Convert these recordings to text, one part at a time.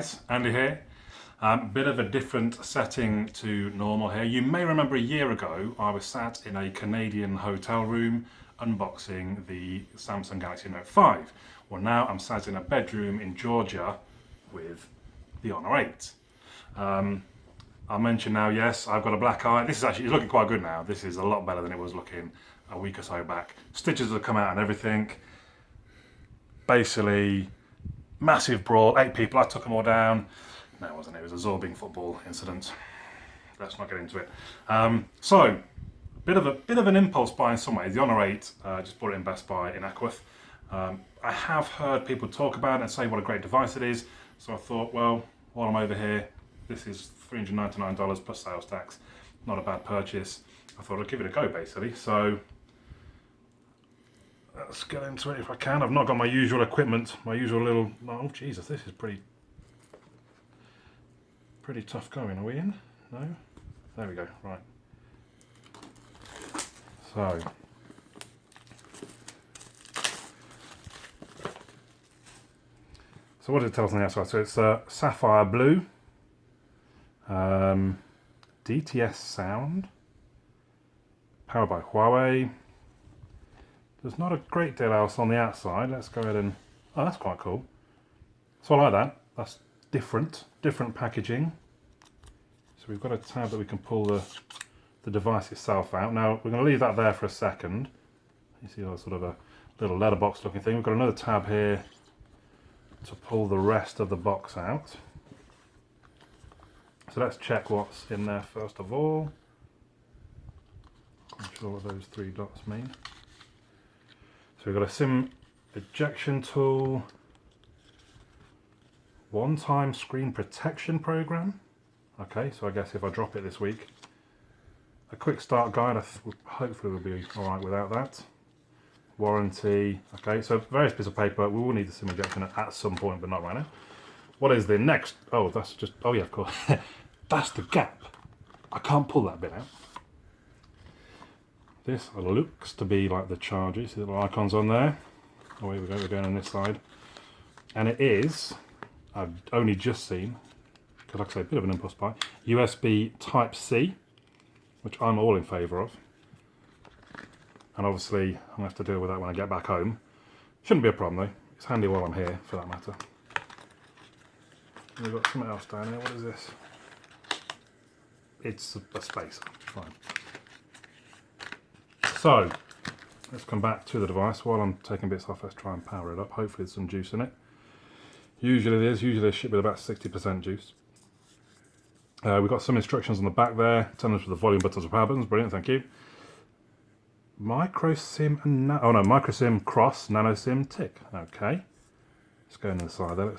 guys, Andy here. Bit of a different setting to normal here. You may remember a year ago I was sat in a Canadian hotel room unboxing the Samsung Galaxy Note 5. Well, now I'm sat in a bedroom in Georgia with the Honor 8. I'll mention now, yes, I've got a black eye. This is actually looking quite good now. This is a lot better than it was looking a week or so back. Stitches have come out and everything. Basically, massive brawl, 8 people, I took them all down. No, it wasn't, it was a Zorbing football incident. Let's not get into it. So, bit of an impulse buy in some ways. The Honor 8, just bought it in Best Buy in Ackworth. I have heard people talk about it and say what a great device it is. So I thought, well, while I'm over here, this is $399 plus sales tax. Not a bad purchase. I thought I'd give it a go, basically. So, let's get into it if I can. I've not got my usual equipment, my usual little... Oh, Jesus, this is pretty tough going. Are we in? No? There we go, right. So what does it tell us on the outside? So it's sapphire blue, DTS sound, powered by Huawei. There's not a great deal else on the outside. Let's go ahead and... Oh, that's quite cool. So I like that. That's different packaging. So we've got a tab that we can pull the device itself out. Now, we're going to leave that there for a second. You see that sort of a little letterbox looking thing. We've got another tab here to pull the rest of the box out. So let's check what's in there first of all. I'm not sure what those 3 dots mean. So we've got a SIM ejection tool, one-time screen protection program. Okay, so I guess if I drop it this week, a quick start guide, hopefully we'll be all right without that. Warranty, okay, so various bits of paper. We will need the SIM ejection at some point, but not right now. What is the next? Oh, that's just, oh yeah, of course. That's the gap. I can't pull that bit out. This looks to be like the charger. See the little icons on there? Oh, here we go, we're going on this side. And it is, I've only just seen, because like I say, a bit of an impulse buy, USB Type-C, which I'm all in favour of. And obviously, I'm going to have to deal with that when I get back home. Shouldn't be a problem though. It's handy while I'm here, for that matter. We've got something else down here. What is this? It's a spacer. Fine. So, let's come back to the device. While I'm taking bits off, let's try and power it up. Hopefully there's some juice in it. Usually there is. Usually it should be about 60% juice. We've got some instructions on the back there, telling us with the volume buttons and power buttons. Brilliant, thank you. Micro SIM and micro SIM cross, nano SIM tick. Okay. Let's go in the side there.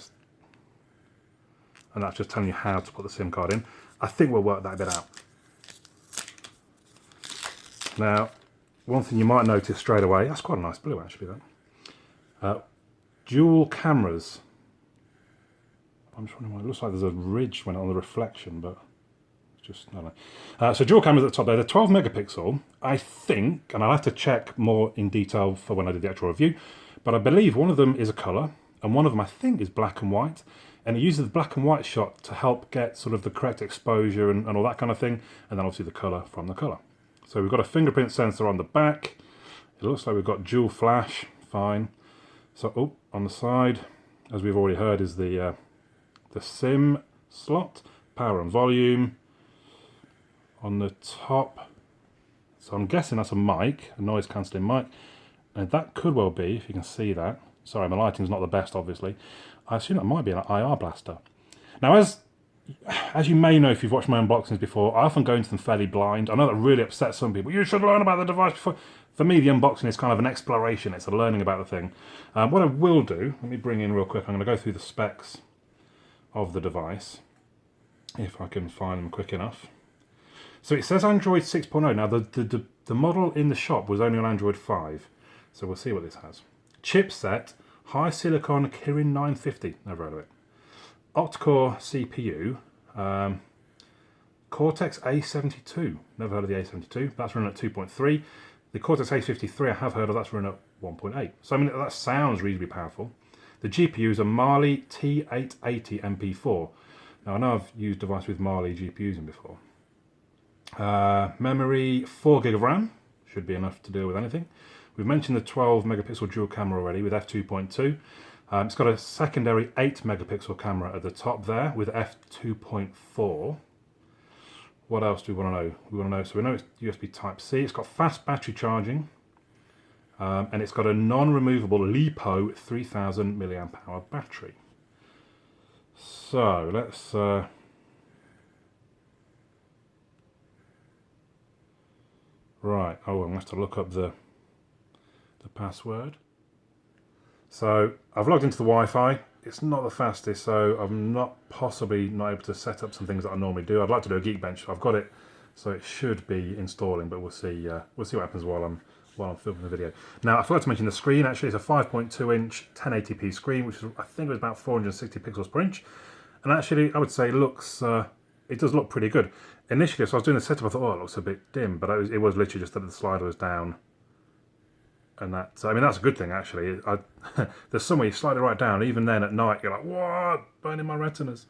And that's just telling you how to put the SIM card in. I think we'll work that bit out. Now, one thing you might notice straight away, that's quite a nice blue actually, that. Dual cameras. I'm just wondering why it looks like there's a ridge when on the reflection, but it's just, I don't know. So dual cameras at the top there, they're 12 megapixel, I think, and I'll have to check more in detail for when I did the actual review, but I believe one of them is a colour, and one of them I think is black and white, and it uses the black and white shot to help get sort of the correct exposure and all that kind of thing, and then obviously the colour from the colour. So we've got a fingerprint sensor on the back. It looks like we've got dual flash, fine. So, on the side, as we've already heard, is the SIM slot, power and volume. On the top, so I'm guessing that's a mic, a noise cancelling mic. And that could well be, if you can see that. Sorry, my lighting's not the best, obviously. I assume that might be an IR blaster. Now, as you may know if you've watched my unboxings before, I often go into them fairly blind. I know that really upsets some people. You should learn about the device before. For me, the unboxing is kind of an exploration. It's a learning about the thing. What I will do, let me bring in real quick. I'm going to go through the specs of the device, if I can find them quick enough. So it says Android 6.0. Now, the model in the shop was only on Android 5. So we'll see what this has. Chipset, high silicon Kirin 950. Never heard of it. Octa-core CPU, Cortex A72, never heard of the A72, that's running at 2.3. The Cortex A53 I have heard of, that's running at 1.8. So I mean, that sounds reasonably powerful. The GPU is a Mali T880 MP4. Now I know I've used a device with Mali GPUs in before. Memory 4GB of RAM, should be enough to deal with anything. We've mentioned the 12 megapixel dual camera already with f2.2. It's got a secondary 8 megapixel camera at the top there with f2.4. What else do we want to know? So we know it's USB Type-C. It's got fast battery charging, and it's got a non-removable LiPo 3000 milliamp hour battery. So let's right. Oh, I'm gonna have to look up the password. So I've logged into the Wi-Fi. It's not the fastest, so I'm not able to set up some things that I normally do. I'd like to do a Geekbench. I've got it, so it should be installing, but we'll see. We'll see what happens while I'm filming the video. Now I forgot to mention the screen. Actually, it's a 5.2 inch 1080p screen, which is, I think, it was about 460 pixels per inch. And actually, I would say it does look pretty good. Initially, so I was doing the setup, I thought, oh, it looks a bit dim, but it was literally just that the slider was down. And that, I mean, that's a good thing, actually. There's somewhere you slide it right down, even then at night, you're like, what? Burning my retinas.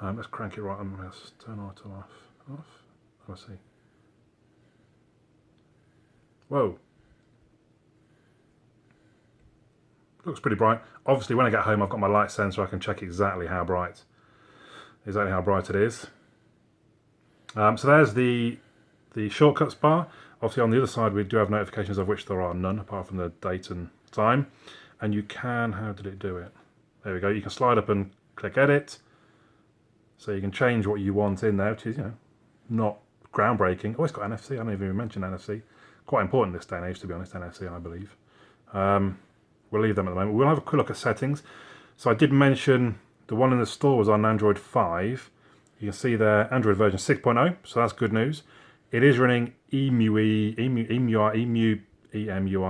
Let's crank it right on. Let's turn auto off. Let's see. Whoa. Looks pretty bright. Obviously, when I get home, I've got my light sensor. I can check exactly how bright it is. So there's the shortcuts bar. Obviously, on the other side, we do have notifications, of which there are none, apart from the date and time. And you can, how did it do it? There we go. You can slide up and click edit. So you can change what you want in there, which is, not groundbreaking. Oh, it's got NFC. I don't even mention NFC. Quite important this day and age, to be honest, NFC, I believe. We'll leave them at the moment. We'll have a quick look at settings. So I did mention the one in the store was on Android 5. You can see there, Android version 6.0, so that's good news. It is running EMUI,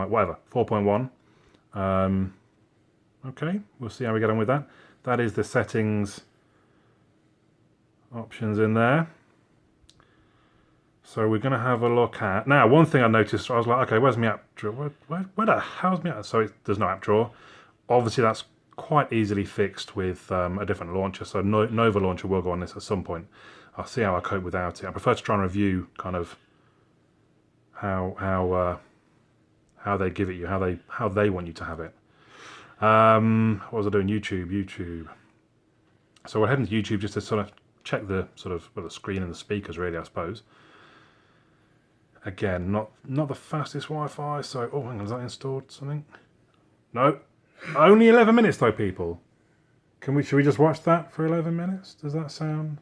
whatever, 4.1. Okay, we'll see how we get on with that. That is the settings options in there. So we're going to have a look at... Now, one thing I noticed, I was like, okay, where's my app drawer? Where the hell's my app? So there's no app drawer. Obviously, that's quite easily fixed with a different launcher. So Nova Launcher will go on this at some point. I'll see how I cope without it. I prefer to try and review kind of how they give it you, how they want you to have it. What was I doing? YouTube. So we're heading to YouTube just to sort of check the the screen and the speakers, really, I suppose. Again, not the fastest Wi-Fi. So, oh, hang on, is that installed something? No, only 11 minutes though, people. Should we just watch that for 11 minutes? Does that sound?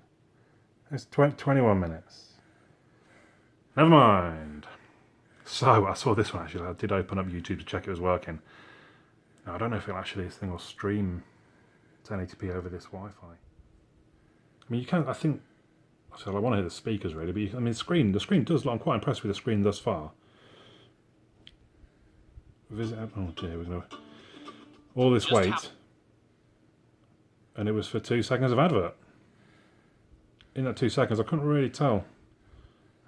It's 21 minutes. Never mind. So I saw this one actually. I did open up YouTube to check it was working. Now I don't know if this thing will stream 1080p over this Wi-Fi. I mean, you can. I think. So I want to hear the speakers really, but I mean, the screen does look. I'm quite impressed with the screen thus far. Visit. Oh dear, we're gonna. All this wait, and it was for 2 seconds of advert. In that 2 seconds, I couldn't really tell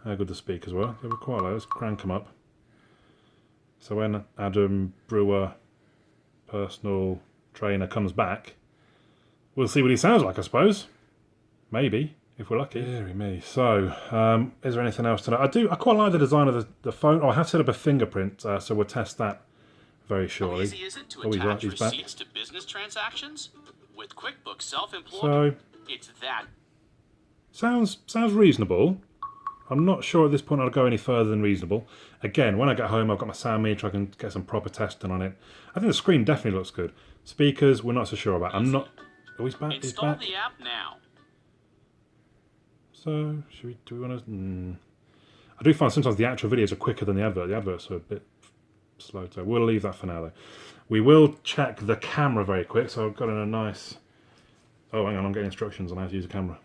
how good the speakers were. They were quite low. Let's crank them up. So when Adam Brewer, personal trainer, comes back, we'll see what he sounds like, I suppose. Maybe, if we're lucky. Deary me. So, is there anything else to know? I quite like the design of the phone. Oh, I have set up a fingerprint, so we'll test that very shortly. How easy is it to attach receipts to business transactions? With QuickBooks Self-Employed, so, it's that. Sounds reasonable. I'm not sure at this point I'll go any further than reasonable. Again, when I get home, I've got my sound meter. I can get some proper testing on it. I think the screen definitely looks good. Speakers, we're not so sure about. I'm not. Oh, he's back. Install the app now. So, do we want to? I do find sometimes the actual videos are quicker than the advert. The adverts are a bit slow. So we'll leave that for now, though. We will check the camera very quick. So I've got in a nice. Oh, hang on. I'm getting instructions on how to use a camera.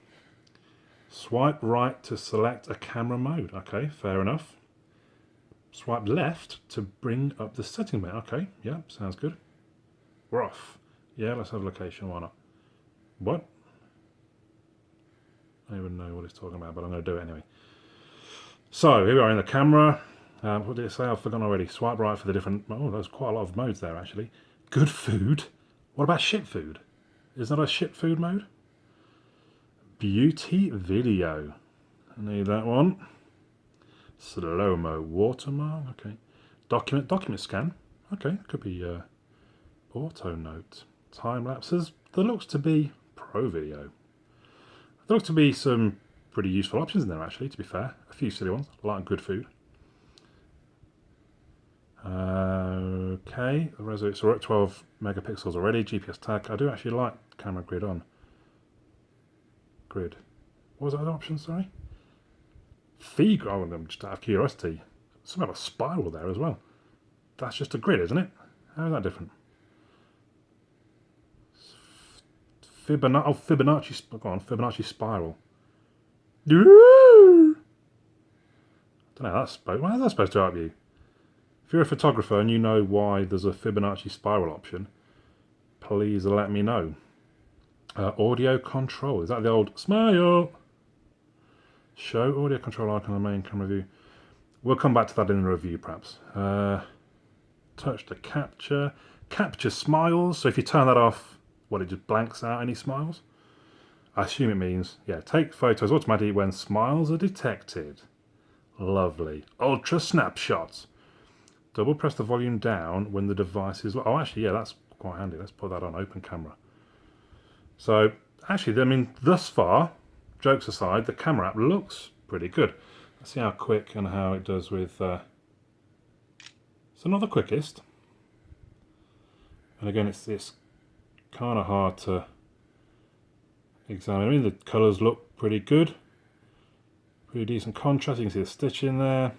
Swipe right to select a camera mode. Okay, fair enough. Swipe left to bring up the setting mode. Okay, yeah, sounds good. We're off. Yeah, let's have a location. Why not? What? I don't even know what it's talking about, but I'm going to do it anyway. So here we are in the camera. What did it say? I've forgotten already. Swipe right for the different. Oh, there's quite a lot of modes there actually. Good food. What about ship food? Is that a ship food mode? Beauty video. I need that one. Slow-mo watermark. Okay. Document scan. Okay, could be auto note. Time lapses. There looks to be pro video. There looks to be some pretty useful options in there, actually, to be fair. A few silly ones, like good food. Okay, the resolution, we're at 12 megapixels already. GPS tag. I do actually like camera grid on. Grid. What was that other option, sorry? Feed. Oh, I'm just out of curiosity. Something about a spiral there as well. That's just a grid, isn't it? How is that different? Fibonacci. Go on, Fibonacci spiral. Don't know. Why is that supposed to help you? If you're a photographer and you know why there's a Fibonacci spiral option, please let me know. Audio control. Is that the old smile? Show audio control icon on the main camera view. We'll come back to that in the review, perhaps. Touch to capture. Capture smiles. So if you turn that off, it just blanks out any smiles? I assume it means, yeah, take photos automatically when smiles are detected. Lovely. Ultra snapshots. Double press the volume down when the device is... Oh, actually, yeah, that's quite handy. Let's put that on open camera. So, actually, I mean, thus far, jokes aside, the camera app looks pretty good. Let's see how quick and how it does with... It's not the quickest. And again, it's kind of hard to examine. I mean, the colours look pretty good. Pretty decent contrast. You can see the stitch in there.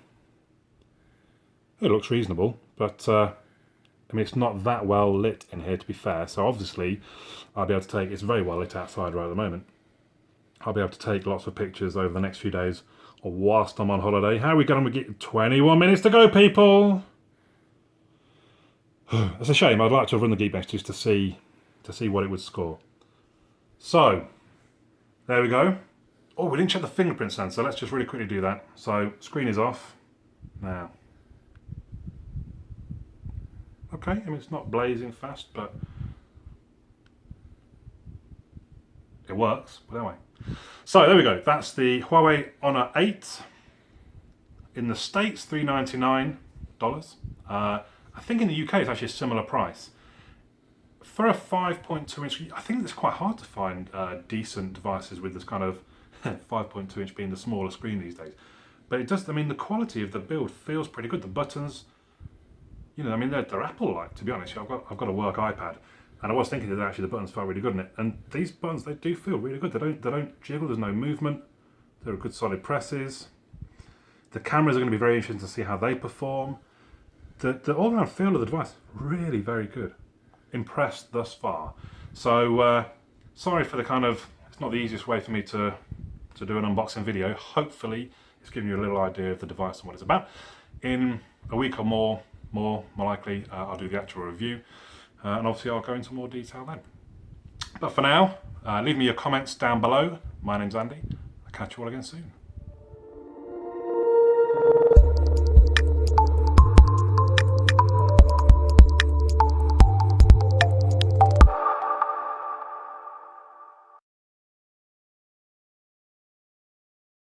It looks reasonable, but I mean, it's not that well lit in here, to be fair. So obviously, I'll be able to take... It's very well lit outside right at the moment. I'll be able to take lots of pictures over the next few days, or whilst I'm on holiday. How are we going to get 21 minutes to go, people? It's a shame. I'd like to have run the Geekbench just to see what it would score. So, there we go. Oh, we didn't check the fingerprint sensor. Let's just really quickly do that. So, screen is off. Now. Okay, I mean, it's not blazing fast, but it works. But anyway. So, there we go. That's the Huawei Honor 8. In the States, $399. I think in the UK it's actually a similar price. For a 5.2 inch, I think it's quite hard to find decent devices with this kind of 5.2 inch being the smaller screen these days. But it does, I mean, the quality of the build feels pretty good. The buttons, you know, I mean, they're Apple-like, to be honest. I've got a work iPad, and I was thinking that actually the buttons felt really good in it. And these buttons, they do feel really good. They don't jiggle. There's no movement. They're good solid presses. The cameras are going to be very interesting to see how they perform. The all-round feel of the device, really very good. Impressed thus far. So sorry for the kind of, it's not the easiest way for me to do an unboxing video. Hopefully it's giving you a little idea of the device and what it's about. In a week or more likely, I'll do the actual review, and obviously I'll go into more detail then. But for now, leave me your comments down below. My name's Andy. I'll catch you all again soon.